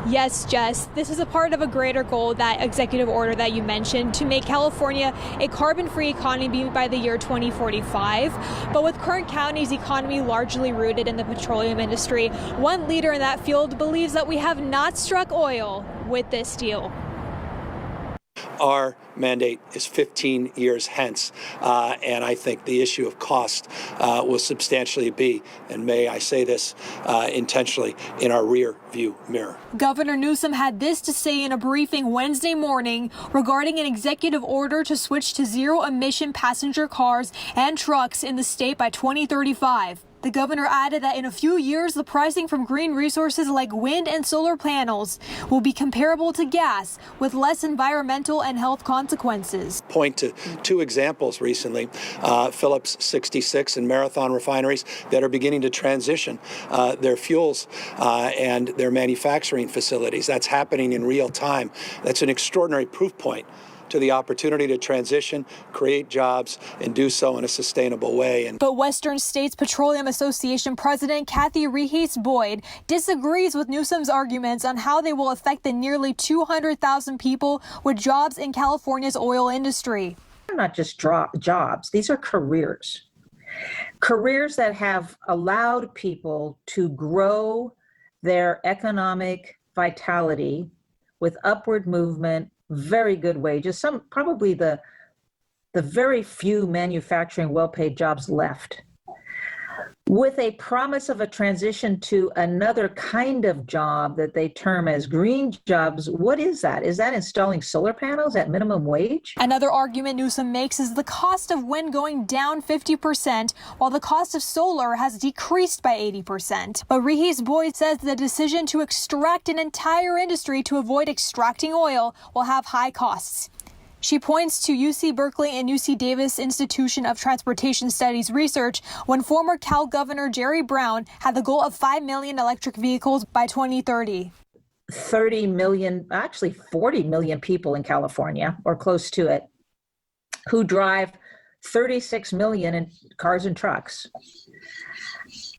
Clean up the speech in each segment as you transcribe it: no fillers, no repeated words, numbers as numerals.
Yes, Jess. This is a part of a greater goal, that executive order that you mentioned, to make California a carbon-free economy by the year 2045. But with Kern County's economy largely rooted in the petroleum industry, one leader in that field believes that we have not struck oil with this deal. Our mandate is 15 years hence, and I think the issue of cost will substantially be, and may I say this intentionally, in our rear view mirror. Governor Newsom had this to say in a briefing Wednesday morning regarding an executive order to switch to zero-emission passenger cars and trucks in the state by 2035. The governor added that in a few years, the pricing from green resources like wind and solar panels will be comparable to gas, with less environmental and health consequences. Point to two examples recently, Phillips 66 and Marathon refineries that are beginning to transition their fuels and their manufacturing facilities. That's happening in real time. That's an extraordinary proof point to the opportunity to transition, create jobs, and do so in a sustainable way. But Western States Petroleum Association President Kathy Rehes-Boyd disagrees with Newsom's arguments on how they will affect the nearly 200,000 people with jobs in California's oil industry. They're not just jobs, these are careers. Careers that have allowed people to grow their economic vitality with upward movement, very good wages, some probably the very few manufacturing well-paid jobs left, with a promise of a transition to another kind of job that they term as green jobs. What is that? Is that installing solar panels at minimum wage? Another argument Newsom makes is the cost of wind going down 50%, while the cost of solar has decreased by 80%. But Rehes-Boyd says the decision to extract an entire industry to avoid extracting oil will have high costs. She points to UC Berkeley and UC Davis Institution of Transportation Studies research when former Cal Governor Jerry Brown had the goal of 5 million electric vehicles by 2030. 30 million, actually 40 million people in California, or close to it, who drive 36 million in cars and trucks.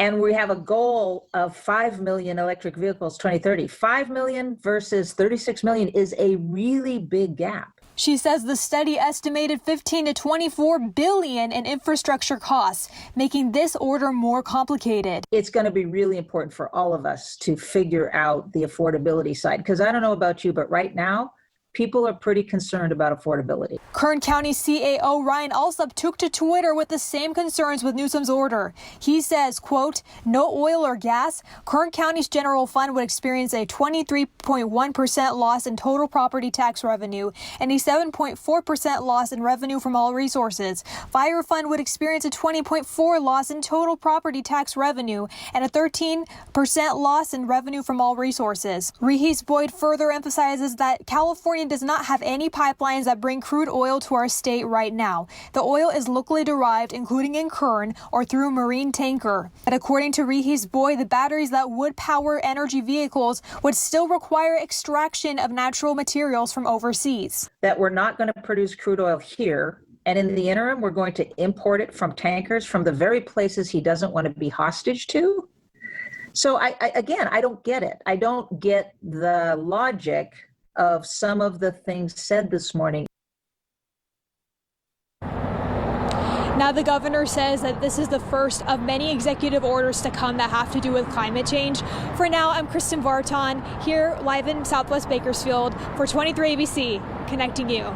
And we have a goal of 5 million electric vehicles 2030. 5 million versus 36 million is a really big gap. She says the study estimated 15 to 24 billion in infrastructure costs, making this order more complicated. It's going to be really important for all of us to figure out the affordability side, because I don't know about you, but right now, people are pretty concerned about affordability. Kern County CAO Ryan Alsop took to Twitter with the same concerns with Newsom's order. He says, quote, no oil or gas, Kern County's general fund would experience a 23.1% loss in total property tax revenue and a 7.4% loss in revenue from all resources. Fire fund would experience a 20.4% loss in total property tax revenue and a 13% loss in revenue from all resources. Rehes-Boyd further emphasizes that California does not have any pipelines that bring crude oil to our state right now. The oil is locally derived, including in Kern, or through a marine tanker. But according to Rehes-Boyd, the batteries that would power energy vehicles would still require extraction of natural materials from overseas. That we're not going to produce crude oil here, and in the interim, we're going to import it from tankers from the very places he doesn't want to be hostage to. So I don't get it. I don't get the logic of some of the things said this morning. Now, the governor says that this is the first of many executive orders to come that have to do with climate change. For now, I'm Kristen Vartan here live in Southwest Bakersfield for 23 ABC, connecting you.